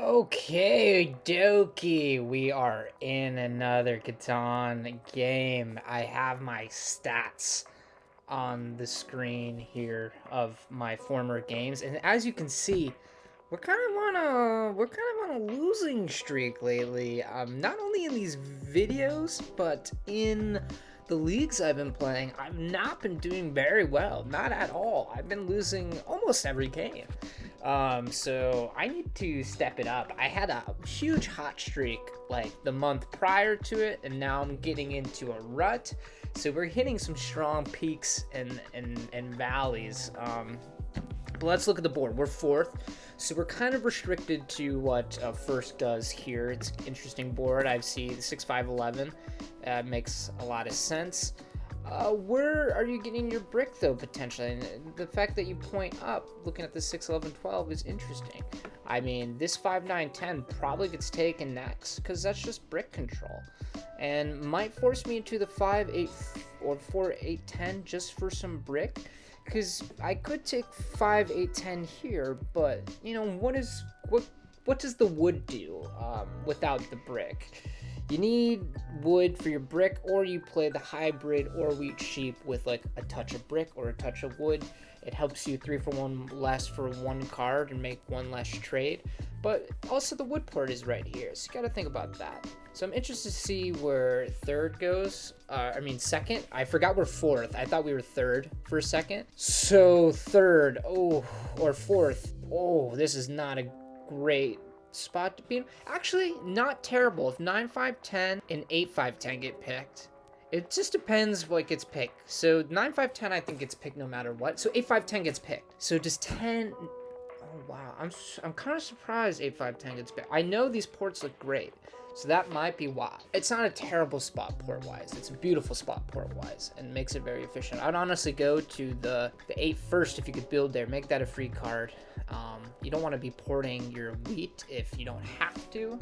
Okay, dokie, we are in another Catan game. I have my stats on the screen here of my former games, and as you can see, we're kind of on a losing streak lately. Not only in these videos, but in the leagues I've been playing, I've not been doing very well. Not at all. I've been losing almost every game. So I need to step it up. I had a huge hot streak like the month prior to it, and now I'm getting into a rut. So we're hitting some strong peaks and valleys. But let's look at the board. We're fourth, so we're kind of restricted to what first does here. It's an interesting board. I see the 6-5-11. Makes a lot of sense. Where are you getting your brick, though, potentially? And the fact that you point up, looking at the 6-11-12, is interesting. I mean, this 5-9-10 probably gets taken next, because that's just brick control. And might force me into the 5-8 or 4-8-10 just for some brick. Because I could take 5-8-10 here, but, you know, what does the wood do without the brick? You need wood for your brick, or you play the hybrid or wheat sheep with like a touch of brick or a touch of wood. It helps you 3 for 1 less for 1 card and make 1 less trade. But also the wood port is right here, so you gotta think about that. So I'm interested to see where third goes. Second. I forgot we're fourth. I thought we were third for a second. So third, or fourth. This is not a great spot to be in. Actually, not terrible. If 9-5-10 and 8-5-10 get picked, it just depends what gets picked. So 9-5-10 I think gets picked no matter what. So 8-5-10 gets picked. So does 10? Oh wow, I'm kind of surprised 8-5-10 gets picked. I know these ports look great, so that might be why. It's not a terrible spot port wise. It's a beautiful spot port wise and makes it very efficient. I'd honestly go to the 8 first if you could build there. Make that a free card. You don't want to be porting your wheat if you don't have to,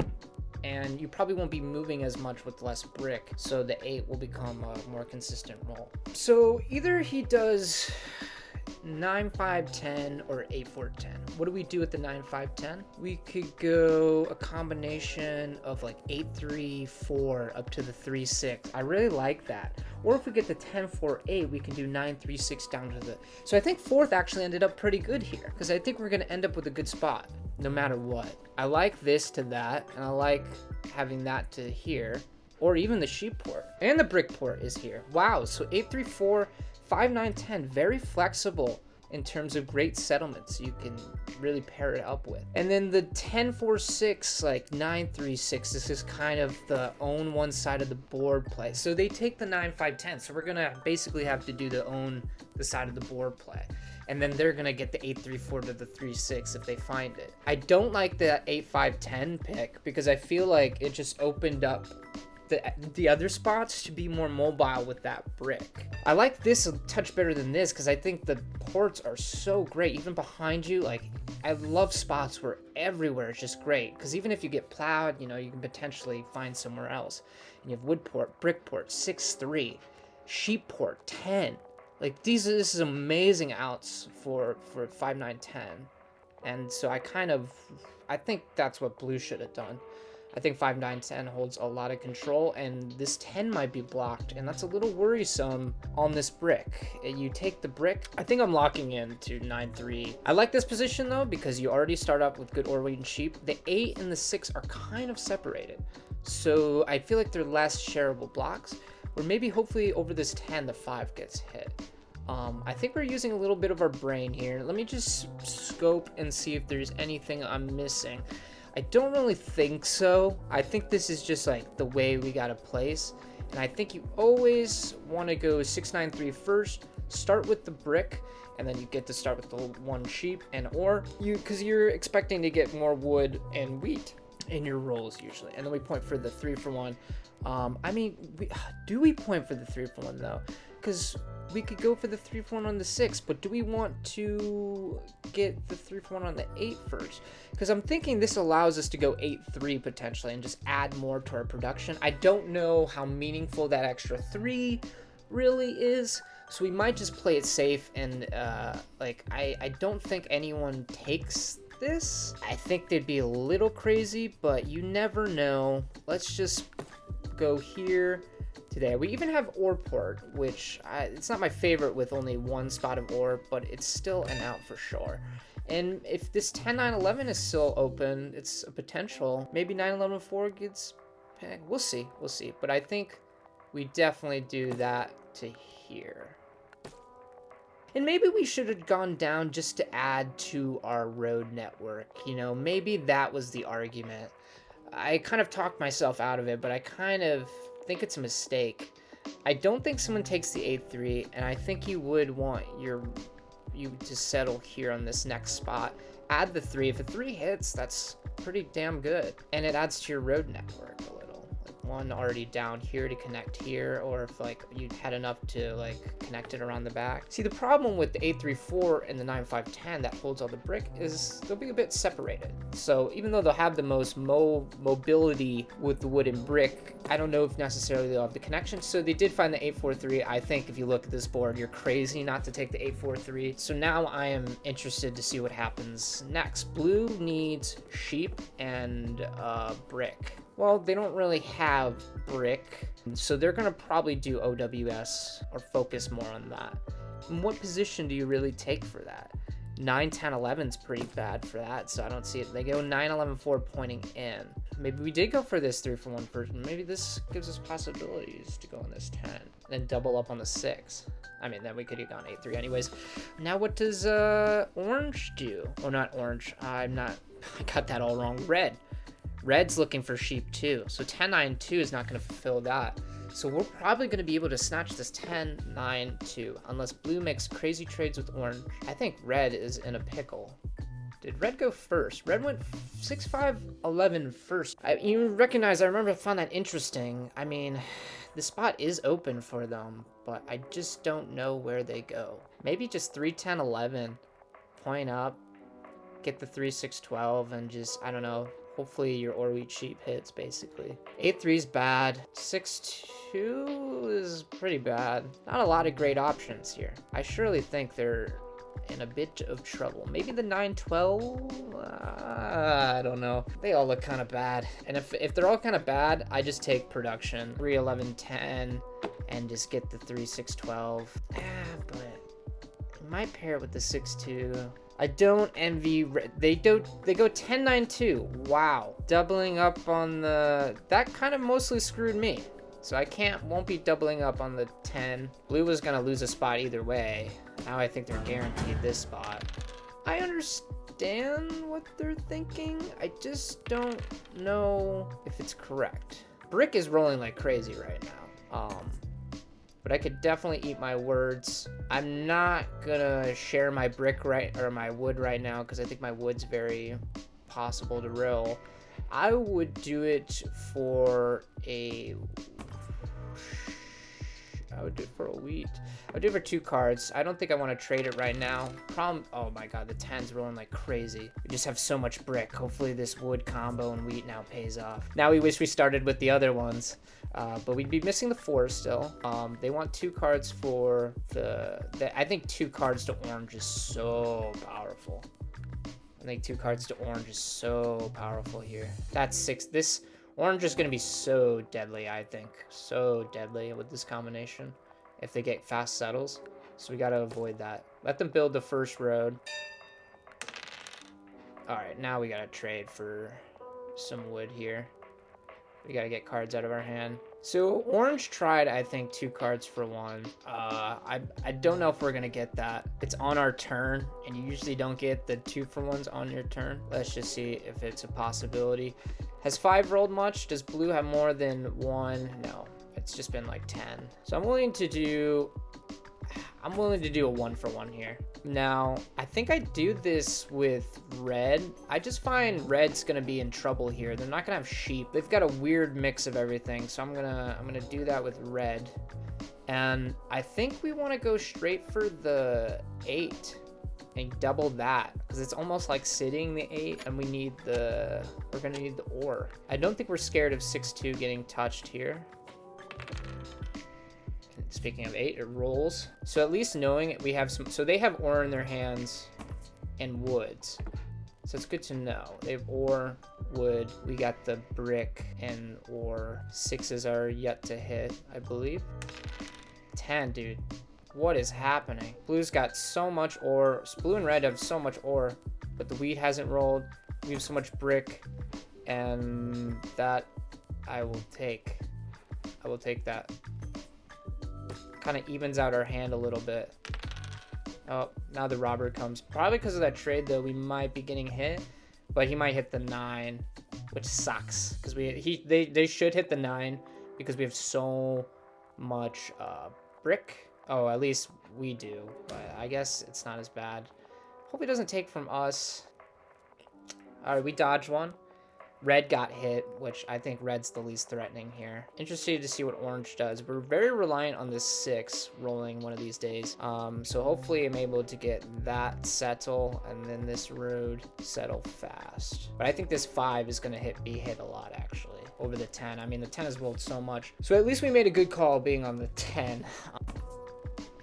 and you probably won't be moving as much with less brick, so the 8 will become a more consistent roll. So either he does 9-5-10 or 8-4-10. What do we do with the 9-5-10? We could go a combination of like 8-3-4 up to the 3-6. I really like that. Or if we get the 10-4-8, we can do 9-3-6 down to the... So I think fourth actually ended up pretty good here, because I think we're going to end up with a good spot no matter what. I like this to that, and I like having that to here, or even the sheep port. And the brick port is here. Wow, so 8-3-4... 5-9-10, very flexible in terms of great settlements you can really pair it up with. And then the 10-4-6, like 9-3-6, this is kind of the own one side of the board play. So they take the 9-5-10, so we're gonna basically have to do the side of the board play. And then they're gonna get the 8-3-4 to the 3-6 if they find it. I don't like the 8-5-10 pick because I feel like it just opened up the other spots to be more mobile with that brick. I like this a touch better than this because I think the ports are so great. Even behind you, like, I love spots where everywhere is just great, because even if you get plowed, you know, you can potentially find somewhere else. And you have wood port, brick port, 6-3, sheep port, 10. Like, this is amazing outs for 5-9-10. And so I think that's what blue should have done. I think 5-9-10 holds a lot of control, and this 10 might be blocked, and that's a little worrisome on this brick. You take the brick. I think I'm locking in to 9-3. I like this position, though, because you already start up with good Orwell and sheep. The 8 and the 6 are kind of separated, so I feel like they're less shareable blocks, or maybe hopefully over this 10, the 5 gets hit. I think we're using a little bit of our brain here. Let me just scope and see if there's anything I'm missing. I don't really think so. I think this is just like the way we gotta place. And I think you always want to go 6-9-3 first, start with the brick, and then you get to start with the 1 sheep, and because you're expecting to get more wood and wheat in your rolls usually. And then we point for the 3 for 1. Do we point for the 3 for 1 though? Because we could go for the 3 for 1 on the 6, but do we want to get the 3 for 1 on the 8 first? Because I'm thinking this allows us to go 8-3 potentially and just add more to our production. I don't know how meaningful that extra 3 really is, so we might just play it safe. And I don't think anyone takes this, I think they'd be a little crazy, but you never know. Let's just go here today. We even have ore port, which it's not my favorite with only one spot of ore, but it's still an out for sure. And if this 10, 9, 11 is still open, it's a potential. Maybe 9, 11, 4 gets pegged. We'll see. We'll see. But I think we definitely do that to here. And maybe we should have gone down just to add to our road network. You know, maybe that was the argument. I kind of talked myself out of it, but I kind of think it's a mistake. I don't think someone takes the 8-3, and I think you would want you to settle here on this next spot. Add the 3. If a 3 hits, that's pretty damn good. And it adds to your road network a little. Like one already down here to connect here, or if like you had enough to like connect it around the back. See, the problem with the 8-3-4 and the 9-5-10 that holds all the brick is they'll be a bit separated. So even though they'll have the most mobility with the wood and brick, I don't know if necessarily they'll have the connection. So they did find the 8-4-3. I think if you look at this board, you're crazy not to take the 8-4-3. So now I am interested to see what happens next. Blue needs sheep and brick. Well, they don't really have brick, so they're going to probably do OWS or focus more on that. And what position do you really take for that? 9, 10, 11 is pretty bad for that, so I don't see it. They go 9, 11, 4 pointing in. Maybe we did go for this 3-for-1 person. Maybe this gives us possibilities to go on this 10, then double up on the 6. I mean, then we could have gone 8-3 anyways. Now what does orange do? Oh, not orange. I got that all wrong. Red's looking for sheep too. So 10-9-2 is not going to fulfill that. So we're probably going to be able to snatch this 10-9-2 unless blue makes crazy trades with orange. I think red is in a pickle. Did red go first? Red went 6-5-11 first. You recognize, I remember I found that interesting. I mean, the spot is open for them, but I just don't know where they go. Maybe just 3-10-11, point up, get the 3-6-12, and just, I don't know, hopefully your ore wheat sheep hits, basically. 8-3 is bad. 6-2 is pretty bad. Not a lot of great options here. I surely think they're in a bit of trouble. Maybe the 9-12? I don't know. They all look kind of bad. And if they're all kind of bad, I just take production. 3-11-10 and just get the 3-6-12. But I might pair it with the 6-2. I don't envy they go 10-9-2. Wow. Doubling up on that kind of mostly screwed me. So I won't be doubling up on the 10. Blue was gonna lose a spot either way. Now I think they're guaranteed this spot. I understand what they're thinking. I just don't know if it's correct. Brick is rolling like crazy right now. But I could definitely eat my words. I'm not gonna share my my wood right now because I think my wood's very possible to roll. I would do it for a wheat. I would do it for 2 cards. I don't think I want to trade it right now. Oh my god, the 10's rolling like crazy. We just have so much brick. Hopefully this wood combo and wheat now pays off. Now we wish we started with the other ones. But we'd be missing the 4 still. They want 2 cards for I think 2 cards to orange is so powerful. I think 2 cards to orange is so powerful here. That's 6. This orange is going to be so deadly, I think. So deadly with this combination if they get fast settles. So we got to avoid that. Let them build the first road. All right, now we got to trade for some wood here. We got to get cards out of our hand. So orange tried, I think, 2 cards for 1. I don't know if we're going to get that. It's on our turn, and you usually don't get the 2 for 1s on your turn. Let's just see if it's a possibility. Has 5 rolled much? Does blue have more than 1? No, it's just been like 10. So I'm willing to do a 1 for 1 here. Now, I think I do this with red. I just find red's gonna be in trouble here. They're not gonna have sheep. They've got a weird mix of everything, so I'm gonna do that with red. And I think we want to go straight for the 8 and double that because it's almost like sitting the 8, and we're gonna need the ore. I don't think we're scared of 6-2 getting touched here. Speaking of 8, it rolls. So at least knowing we have some, so they have ore in their hands and woods. So it's good to know. They have ore, wood, we got the brick and ore. 6s are yet to hit, I believe. 10, dude. What is happening? Blue's got so much ore. Blue and red have so much ore, but the wheat hasn't rolled. We have so much brick, and that I will take. I will take that. Kind of evens out our hand a little bit. Oh, now the robber comes. Probably because of that trade, though, we might be getting hit, but he might hit the 9, which sucks because they should hit the 9 because we have so much brick. Oh, at least we do, but I guess it's not as bad. Hope he doesn't take from us. All right, we dodged one. Red got hit, which I think red's the least threatening here. Interested to see what orange does. We're very reliant on this 6 rolling one of these days. So hopefully I'm able to get that settle and then this road settle fast. But I think this 5 is gonna be hit a lot actually over the 10. I mean, the 10 has rolled so much. So at least we made a good call being on the 10.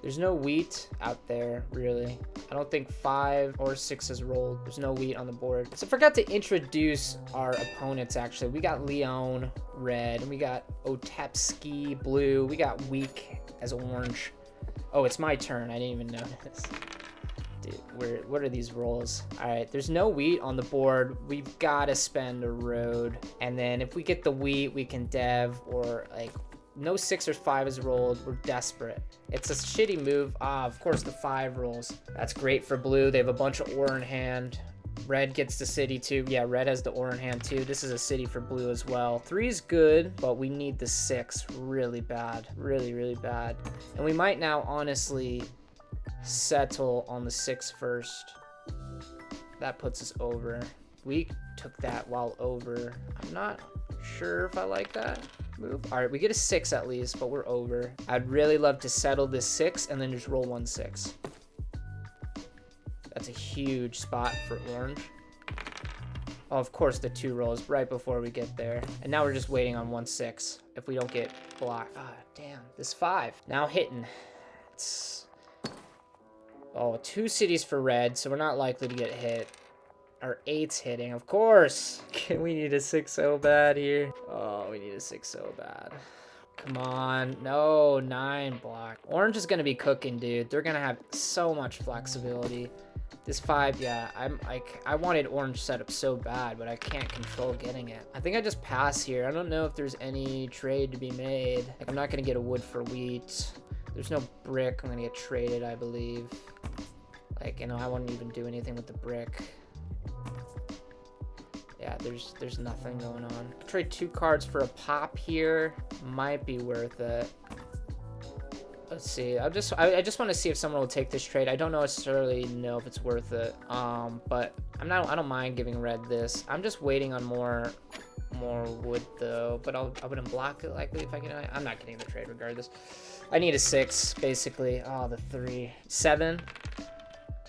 There's no wheat out there, really. I don't think 5 or 6 has rolled. There's no wheat on the board. So I forgot to introduce our opponents, actually. We got Leon, red. And we got Otepski, blue. We got Weak as orange. Oh, it's my turn. I didn't even notice. Dude, what are these rolls? All right, there's no wheat on the board. We've got to spend a road. And then if we get the wheat, we can dev or like... No 6 or 5 is rolled. We're desperate. It's a shitty move. Ah, of course the 5 rolls. That's great for blue. They have a bunch of ore in hand. Red gets the city too. Yeah, red has the ore in hand too. This is a city for blue as well. 3 is good, but we need the 6 really bad. Really, really bad. And we might now honestly settle on the 6 first. That puts us over. We took that while over. I'm not sure if I like that move. All right, we get a 6 at least, but we're over. I'd really love to settle this 6 and then just roll 1 6. That's a huge spot for orange. Oh, of course the 2 rolls right before we get there. And now we're just waiting on 1 6 if we don't get blocked. Ah, damn. This 5. Now hitting. It's... Oh, 2 cities for red, so we're not likely to get hit. Our 8's hitting, of course. We need a 6 so bad here. Oh, we need a 6 so bad. Come on. No, 9 block. Orange is going to be cooking, dude. They're going to have so much flexibility. This 5, yeah, I wanted orange setup so bad, but I can't control getting it. I think I just pass here. I don't know if there's any trade to be made. Like, I'm not going to get a wood for wheat. There's no brick. I'm going to get traded, I believe. Like, you know, I wouldn't even do anything with the brick. Yeah, there's nothing going on. Trade 2 cards for a pop here. Might be worth it. Let's see. I just want to see if someone will take this trade. I don't necessarily know if it's worth it. But I don't mind giving red this. I'm just waiting on more wood though. But I wouldn't block it likely if I get. I'm not getting the trade regardless. I need a 6 basically. Oh, the 3, 7.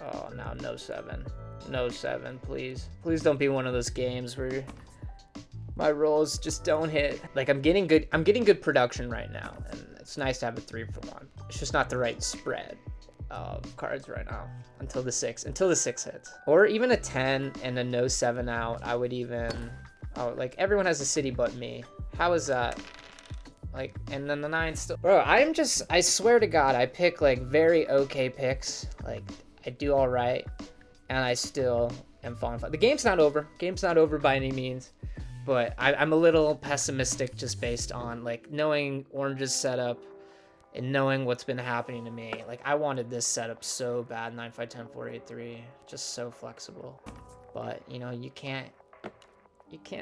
Oh, now no 7. No 7, please. Please don't be one of those games where my rolls just don't hit. Like I'm getting good production right now, and it's nice to have a 3 for 1. It's just not the right spread of cards right now until the 6 hits. Or even a 10 and a no 7 out. I would even like everyone has a city but me. How is that? Like, and then the 9 still. Bro, I swear to God, I pick like very okay picks. Like I do all right. And I still am falling flat. The game's not over. Game's not over by any means. But I'm a little pessimistic just based on, like, knowing Orange's setup and knowing what's been happening to me. Like, I wanted this setup so bad, 9, 5, 10, 4, 8, 3. Just so flexible. But, you know, you can't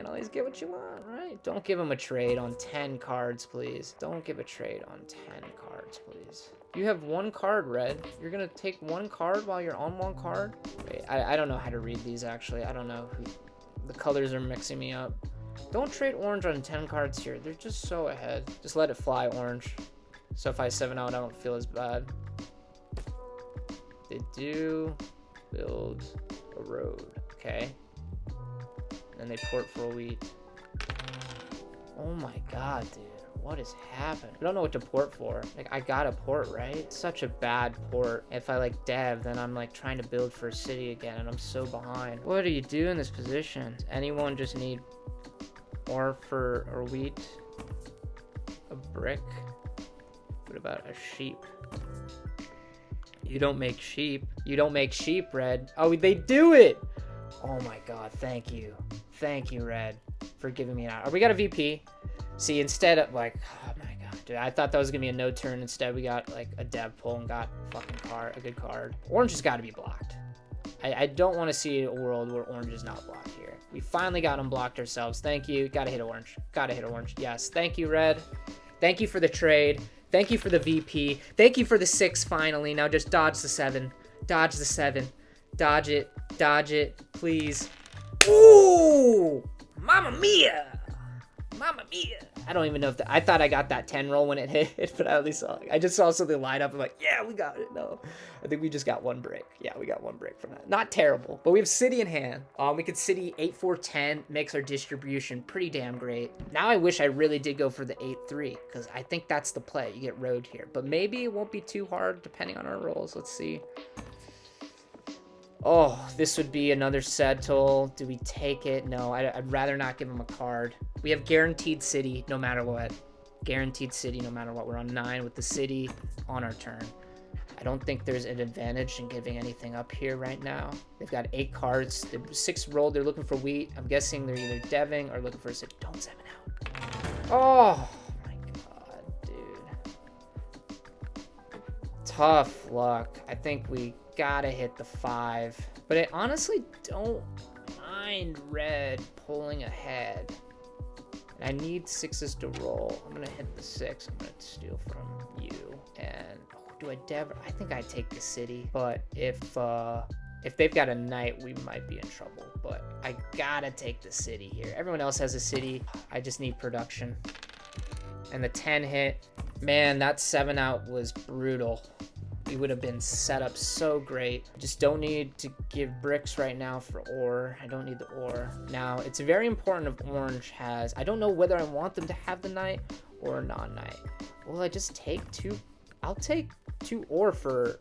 always get what you want, right? Don't give him a trade on 10 cards, please. Don't give a trade on 10 cards, please. You have 1 card, red. You're gonna take 1 card while you're on 1 card? Wait, I don't know how to read these, actually. I don't know who... The colors are mixing me up. Don't trade orange on 10 cards here. They're just so ahead. Just let it fly, orange. So if I 7 out, I don't feel as bad. They do build a road, okay? And they port for wheat. Oh my God, dude. what is happening? I don't know what to port for. Like, I got a port, right? It's such a bad port. If I like dev, then I'm like trying to build for a city again, and I'm so behind. What do you do in this position? Does anyone just need ore or wheat? A brick? What about a sheep? You don't make sheep. You don't make sheep, Red. Oh, they do it! Oh my god, thank you. Thank you, Red, for giving me an out. Oh, we got a VP. See, instead of like, oh my god, dude, I thought that was gonna be a no turn. Instead, we got like a dev pull and got a good card. Orange has got to be blocked. I don't want to see a world where orange is not blocked here. We finally got them blocked ourselves. Thank you. Gotta hit orange. Gotta hit orange. Yes. Thank you, Red. Thank you for the trade. Thank you for the VP. Thank you for the 6 finally. Now just dodge the 7. Dodge the 7. Dodge it. Dodge it. Please. Ooh! Mamma mia! Mamma mia! I don't even know if I thought I got that 10 roll when it hit, but I at least saw I just saw something light up. I'm like, yeah, we got it. No, I think we just got 1 break. Yeah, we got 1 break from that. Not terrible, but we have city in hand. We could city 8-4-10, makes our distribution pretty damn great. Now I wish I really did go for the 8-3, because I think that's the play. You get road here, but maybe it won't be too hard depending on our rolls. Let's see. Oh, this would be another settle. Do we take it? No, I'd rather not give him a card. We have guaranteed city no matter what. Guaranteed city no matter what. We're on 9 with the city on our turn. I don't think there's an advantage in giving anything up here right now. They've got 8 cards. They're 6 rolled. They're looking for wheat. I'm guessing they're either deving or looking for a city. Don't 7 out. Oh, my God, dude. Tough luck. I think we gotta hit the 5, but I honestly don't mind red pulling ahead. I need 6s to roll. I'm gonna hit the 6. I'm gonna steal from you. And do I dev? I think I take the city, but if they've got a knight, we might be in trouble. But I gotta take the city here. Everyone else has a city. I just need production. And the 10 hit, man, that 7 out was brutal. We would have been set up so great. Just don't need to give bricks right now for ore. I don't need the ore. Now, it's very important if orange has... I don't know whether I want them to have the knight or a non-knight. Will I just take 2? I'll take 2 ore for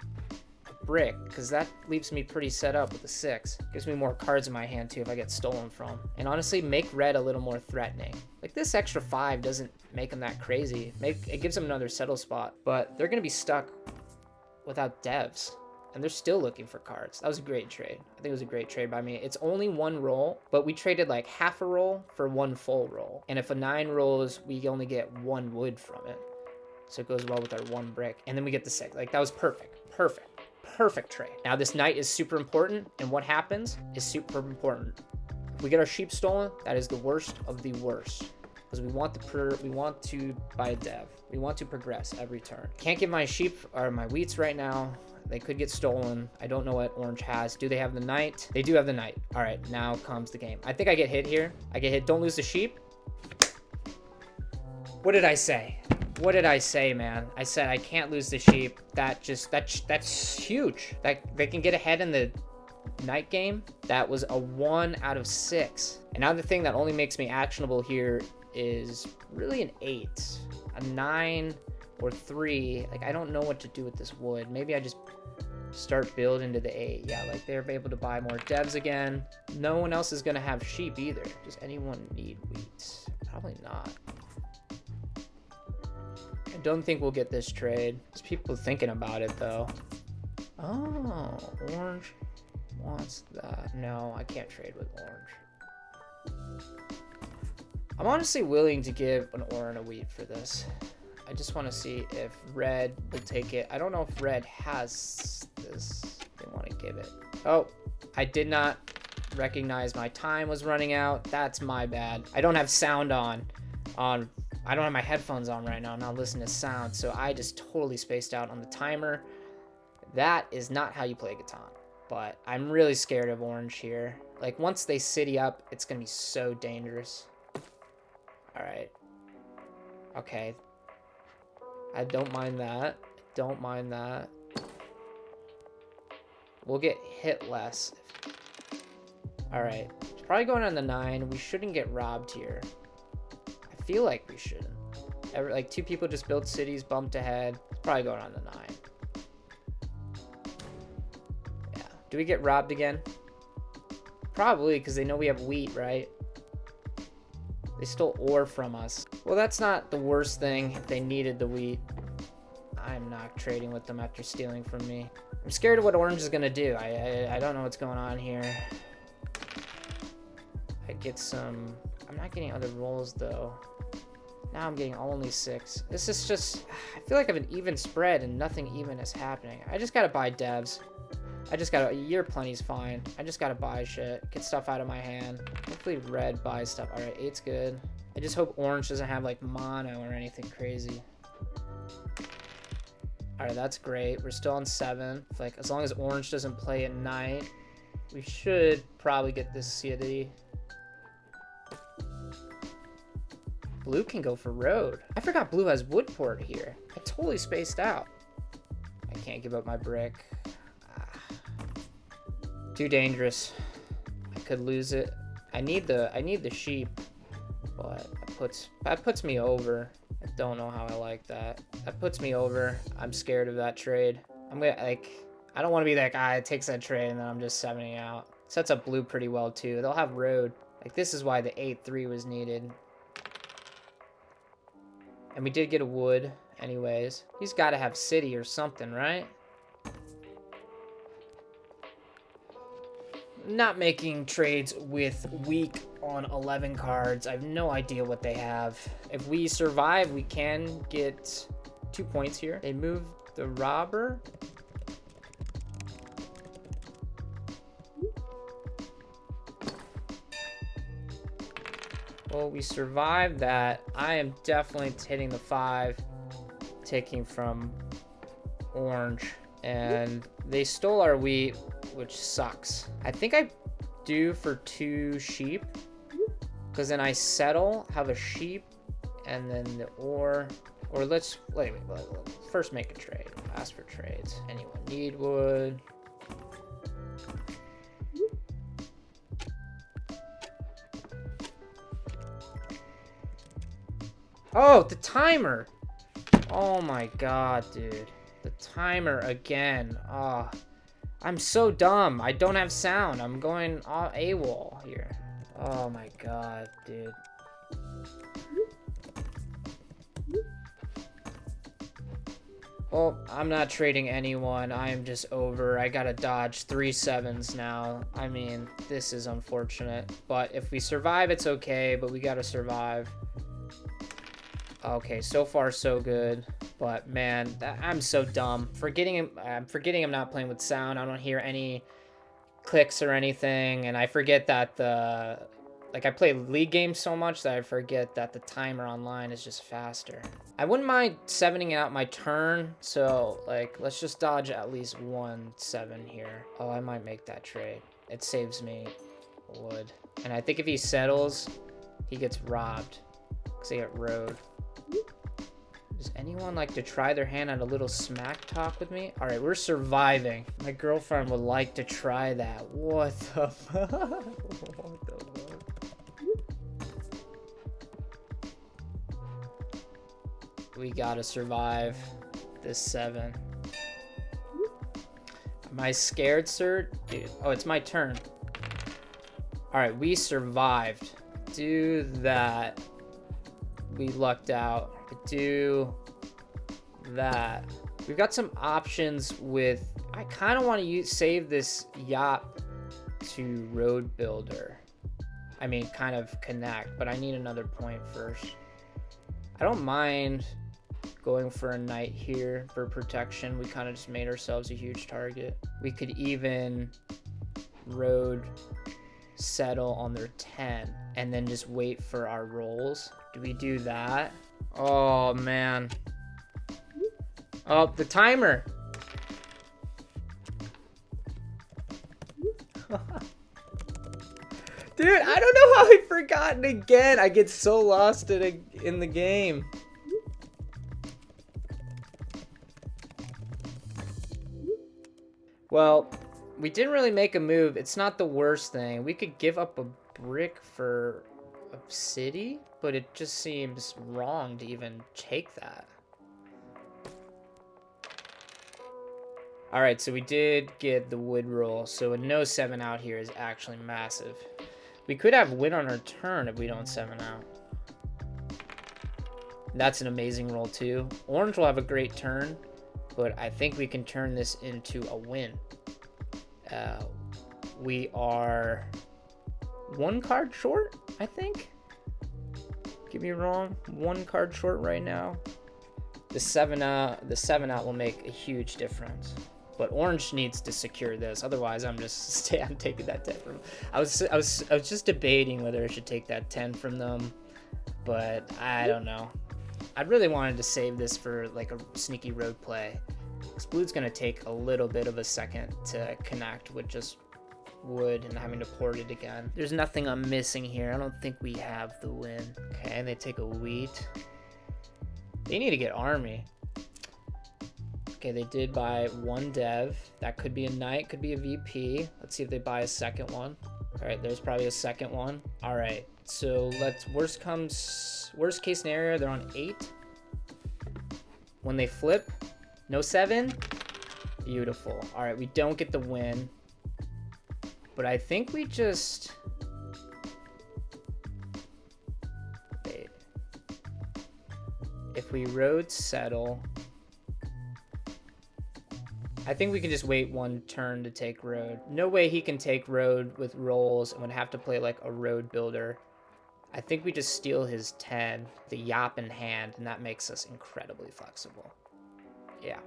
a brick, because that leaves me pretty set up with the 6. Gives me more cards in my hand, too, if I get stolen from. And honestly, make red a little more threatening. Like, this extra 5 doesn't make them that crazy. It gives them another settle spot, but they're going to be stuck without devs, and they're still looking for cards. That was a great trade. I think it was a great trade by me. It's only 1 roll, but we traded like half a roll for 1 full roll. And if a 9 rolls, we only get 1 wood from it. So it goes well with our 1 brick. And then we get the 6. Like, that was perfect. Perfect trade. Now this knight is super important, and what happens is super important. If we get our sheep stolen, that is the worst of the worst. Because we want to buy a dev. We want to progress every turn. Can't get my sheep or my wheats right now. They could get stolen. I don't know what orange has. Do they have the knight? They do have the knight. All right, now comes the game. I think I get hit here. I get hit. Don't lose the sheep. What did I say? What did I say, man? I said I can't lose the sheep. That's huge. That they can get ahead in the night game. That was a 1 out of 6. And now the thing that only makes me actionable here is really an 8, a 9 or 3. Like, I don't know what to do with this wood. Maybe I just start building to the 8. Yeah, like they're able to buy more devs again. No one else is gonna have sheep either. Does anyone need wheat? Probably not. I don't think we'll get this trade. There's people thinking about it though. Oh, orange wants that. No, I can't trade with orange. I'm honestly willing to give an ore and a wheat for this. I just want to see if red will take it. I don't know if red has this. They want to give it. Oh, I did not recognize my time was running out. That's my bad. I don't have sound on. I don't have my headphones on right now. I'm not listening to sound. So I just totally spaced out on the timer. That is not how you play Catan. But I'm really scared of orange here. Like, once they city up, it's going to be so dangerous. All right. Okay. I don't mind that. Don't mind that. We'll get hit less. All right. It's probably going on the 9. We shouldn't get robbed here. I feel like we shouldn't. Like 2 people just built cities, bumped ahead. It's probably going on to 9. Yeah. Do we get robbed again? Probably, because they know we have wheat, right? They stole ore from us. Well, that's not the worst thing if they needed the wheat. I'm not trading with them after stealing from me. I'm scared of what orange is going to do. I don't know what's going on here. I get some... I'm not getting other rolls, though. Now I'm getting only 6. This is just... I feel like I have an even spread and nothing even is happening. I just got to buy devs. I just got to... Year plenty's fine. I just got to buy shit. Get stuff out of my hand. Hopefully red buys stuff. Alright, 8's good. I just hope orange doesn't have, like, mono or anything crazy. Alright, that's great. We're still on 7. Like, as long as orange doesn't play at night, we should probably get this city. Blue can go for road. I forgot blue has wood port here. I totally spaced out. I can't give up my brick. Too dangerous. I could lose it. I need the sheep, but that puts me over. I don't know how I like that. That puts me over. I'm scared of that trade. I'm gonna, like, I don't want to be that guy that takes that trade and then I'm just 70 out. Sets up blue pretty well too. They'll have road. Like, this is why the 8-3 was needed. And we did get a wood anyways. He's got to have city or something, right? Not making trades with weak on 11 cards. I have no idea what they have. If we survive, we can get 2 points here. They moved the robber. Well, we survived that. I am definitely hitting the 5, taking from orange. And they stole our wheat, which sucks. I think I do for 2 sheep, because then I settle, have a sheep, and then the ore. Or let's wait, first make a trade. Ask for trades. Anyone need wood? Oh, the timer. Oh my god, dude. The timer again. Oh, I'm so dumb. I don't have sound. I'm going AWOL here. Oh my god, dude. Well, I'm not trading anyone. I am just over. I gotta dodge 3 7s now. I mean, this is unfortunate. But if we survive, it's okay. But we gotta survive. Okay, so far so good, but man, I'm so dumb. I'm forgetting I'm not playing with sound. I don't hear any clicks or anything, and I forget that I play league games so much that I forget that the timer online is just faster. I wouldn't mind 7ing out my turn, so like let's just dodge at least 1 7 here. Oh, I might make that trade. It saves me wood, and I think if he settles, he gets robbed because they get road. Does anyone like to try their hand at a little smack talk with me? All right, we're surviving. My girlfriend would like to try that. What the fuck? What the fuck? We gotta survive this 7. Am I scared, sir? Dude. Oh, it's my turn. All right, we survived. Do that. We lucked out. Do that. We've got some options with... I kind of want to save this yacht to road builder. I mean, kind of connect, but I need another point first. I don't mind going for a knight here for protection. We kind of just made ourselves a huge target. We could even road settle on their 10 and then just wait for our rolls. Do we do that? Oh man. Oh, the timer. Dude, I don't know how I've forgotten again. I get so lost in the game. Well, we didn't really make a move. It's not the worst thing. We could give up a brick for a city, but it just seems wrong to even take that. All right, so we did get the wood roll, so a no 7 out here is actually massive. We could have win on our turn if we don't 7 out. That's an amazing roll too. Orange will have a great turn, but I think we can turn this into a win. We are 1 card short, I think. Get me wrong, 1 card short right now. The 7 out will make a huge difference. But orange needs to secure this, otherwise I'm taking that 10 from them. I was just debating whether I should take that 10 from them, but I don't know. I really wanted to save this for like a sneaky road play, because blue's gonna take a little bit of a second to connect with just wood and having to port it again. There's nothing I'm missing here. I don't think we have the win. Okay, they take a wheat. They need to get army. Okay, they did buy 1 dev. That could be a knight, could be a VP. Let's see if they buy a second one. All right, there's probably a second one. All right, so worst case scenario, they're on 8. When they flip, no 7. Beautiful. All right, we don't get the win, but I think we just, wait. If we road settle, I think we can just wait 1 turn to take road. No way he can take road with rolls and would have to play like a road builder. I think we just steal his 10, the yop in hand, and that makes us incredibly flexible. Yeah.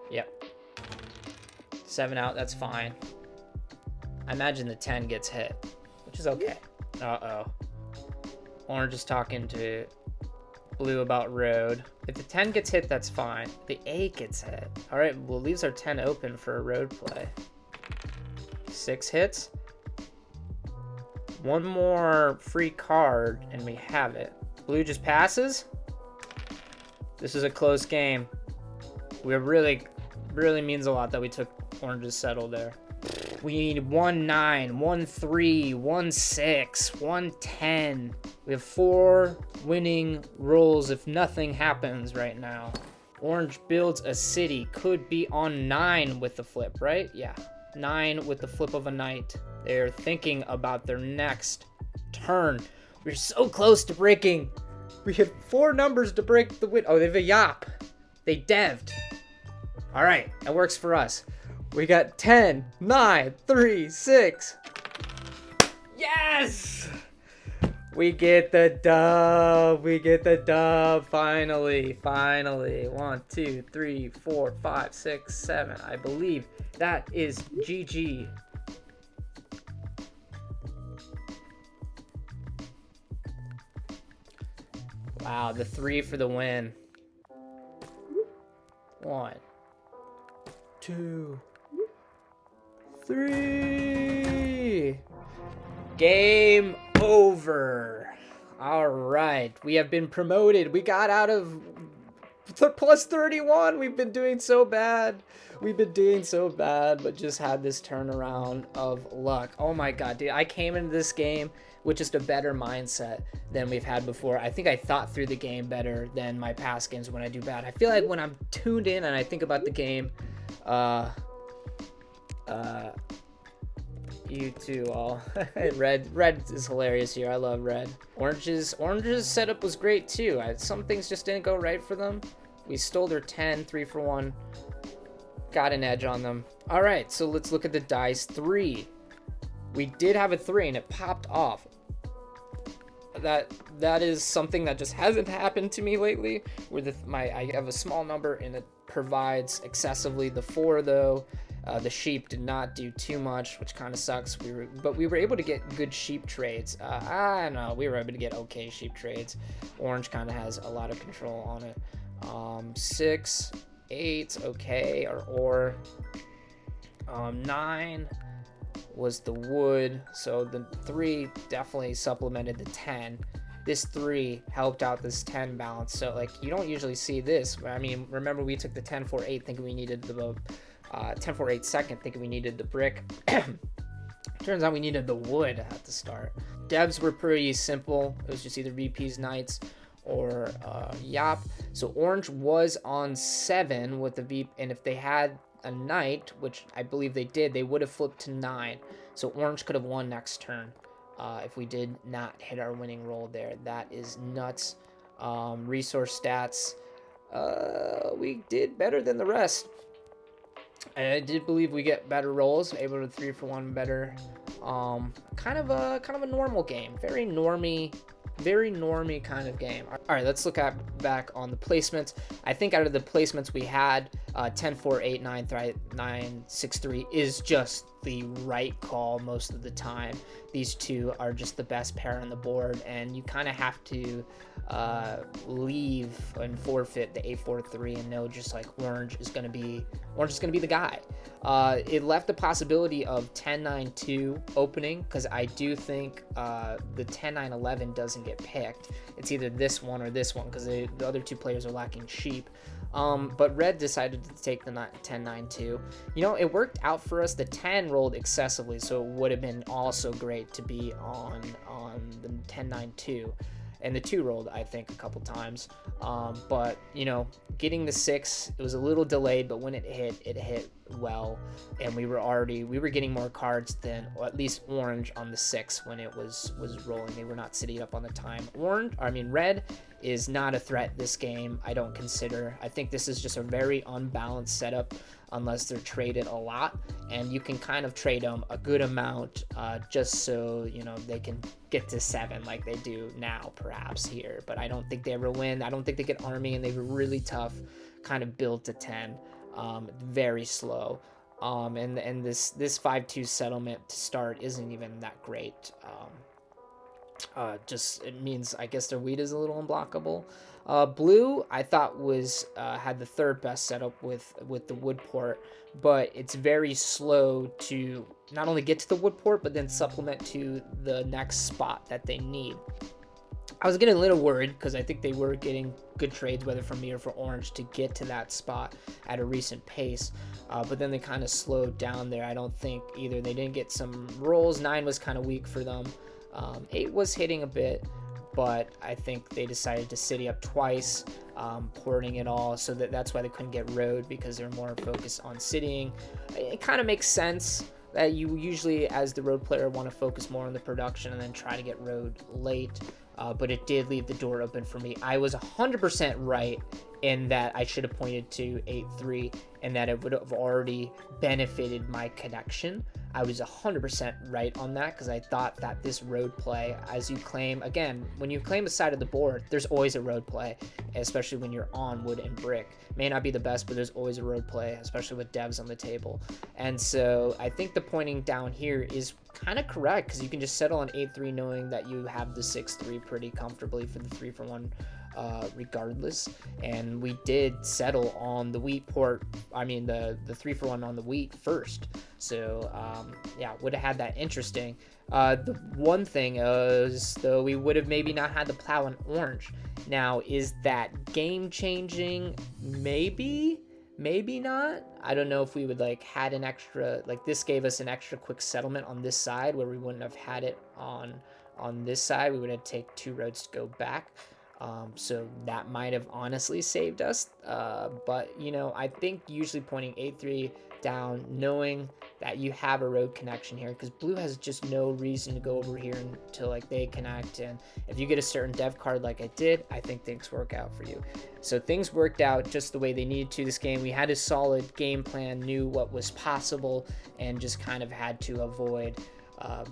Yep. 7 out, that's fine. I imagine the 10 gets hit, which is okay. Uh-oh. Orange is talking to blue about road. If the 10 gets hit, that's fine. The 8 gets hit. All right, well, leaves our 10 open for a road play. 6 hits. 1 more free card, and we have it. Blue just passes. This is a close game. We really means a lot that we took orange's settle there. We need 1 9, 1 3, 1 6, 1 10. We have 4 winning rolls if nothing happens right now. Orange builds a city. Could be on 9 with the flip, right? Yeah. 9 with the flip of a knight. They're thinking about their next turn. We're so close to breaking. We have 4 numbers to break the win. Oh, they have a yop. They dev'd. All right, that works for us. We got 10, 9, 3, 6. Yes! We get the dub. We get the dub. Finally. 1, 2, 3, 4, 5, 6, 7. I believe that is GG. Wow, the 3 for the win. 1, 2, 3. Game over. All right, we have been promoted. We got out of plus 31. We've been doing so bad. But just had this turnaround of luck. Oh my god, dude, I came into this game with just a better mindset than we've had before. I think I thought through the game better than my past games when I do bad. I feel like when I'm tuned in and I think about the game, you too all. Red is hilarious here. I love red. Orange's setup was great too. Some things just didn't go right for them. We stole their 10, 3 for 1. Got an edge on them. All right, so let's look at the dice. 3. We did have a 3 and it popped off. That is something that just hasn't happened to me lately. Where I have a small number and it provides excessively. The 4 though, the sheep did not do too much, which kind of sucks. But we were able to get good sheep trades. I don't know, we were able to get okay sheep trades. Orange kind of has a lot of control on it. 6, 8, okay, or 9 was the wood, so the 3 definitely supplemented the 10. This 3 helped out this 10 balance, so like you don't usually see this. I mean, remember we took the 10, 4, 8 thinking we needed the 10-4-8 second, thinking we needed the brick. Turns out we needed the wood at the start. Devs were pretty simple. It was just either VPs, knights, or Yop. So orange was on 7 with the VP, and if they had a knight, which I believe they did, they would have flipped to 9. So orange could have won next turn if we did not hit our winning roll there. That is nuts. Resource stats, we did better than the rest. I did believe we get better rolls, able to 3-for-1 better. Kind of a normal game, very normie kind of game. All right, let's look back on the placements. I think out of the placements we had, 10-4-8, 9-9, 6-3 is just the right call most of the time. These two are just the best pair on the board, and you kind of have to leave and forfeit the 8-4-3 and know just like orange is gonna be the guy. It left the possibility of 10-9-2 opening, because I do think the 10-9-11 doesn't get picked. It's either this one or this one, because the other two players are lacking sheep. But red decided to take the 10-9-2. You know, it worked out for us. The 10 rolled excessively, so it would have been also great to be on the 10-9-2. And the 2 rolled, I think, a couple times. But, you know, getting the 6, it was a little delayed, but when it hit well. And we were getting more cards than, or at least orange on the 6 when it was rolling. They were not sitting up on the time. Red is not a threat this game, I don't consider. I think this is just a very unbalanced setup unless they're traded a lot, and you can kind of trade them a good amount just so, you know, they can get to 7 like they do now perhaps here. But I don't think they ever win. I don't think they get army, and they have a really tough kind of build to 10. Very slow. And this 5-2 settlement to start isn't even that great. Just it means, I guess, their wheat is a little unblockable. Blue, I thought was had the 3rd best setup with the wood port, but it's very slow to not only get to the wood port, but then supplement to the next spot that they need. I was getting a little worried because I think they were getting good trades, whether from me or for orange, to get to that spot at a recent pace. But then they kind of slowed down there. I don't think either they didn't get some rolls. 9 was kind of weak for them. 8 was hitting a bit, but I think they decided to city up twice, porting it all, so that's why they couldn't get road, because they're more focused on citying. It kind of makes sense that you usually, as the road player, want to focus more on the production and then try to get road late. But it did leave the door open for me. I was 100% right in that I should have pointed to 8-3 and that it would have already benefited my connection. I was 100% right on that, because I thought that this road play, as you claim, again, when you claim a side of the board, there's always a road play, especially when you're on wood and brick. May not be the best, but there's always a road play, especially with devs on the table. And so I think the pointing down here is kind of correct, because you can just settle on 8-3 knowing that you have the 6-3 pretty comfortably for the 3-for-1 regardless. And we did settle on the wheat port, the 3-for-1 on the wheat first. So yeah, would have had that interesting. The one thing is, though, we would have maybe not had the plow on orange. Now, is that game changing? Maybe not. I don't know if we would had an extra, this gave us an extra quick settlement on this side where we wouldn't have had it on this side. We would have to take 2 roads to go back. So that might have honestly saved us. But, I think usually pointing 8-3 down, knowing that you have a road connection here, because blue has just no reason to go over here until they connect. And if you get a certain dev card like I did, I think things work out for you. So things worked out just the way they needed to this game. We had a solid game plan, knew what was possible, and just kind of had to avoid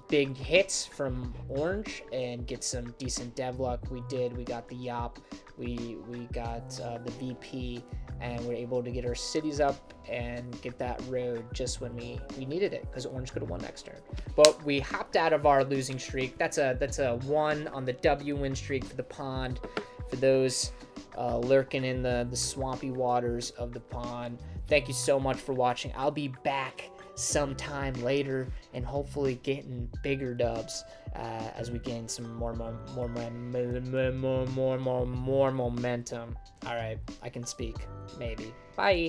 big hits from orange and get some decent dev luck. We did. We got the Yop, we got the VP, and we're able to get our cities up and get that road just when we needed it, because orange could have won next turn. But we hopped out of our losing streak. That's a 1 on the W win streak for the pond. For those lurking in the swampy waters of the pond, thank you so much for watching. I'll be back sometime later and hopefully getting bigger dubs as we gain some more momentum. All right, I can speak. Maybe. Bye.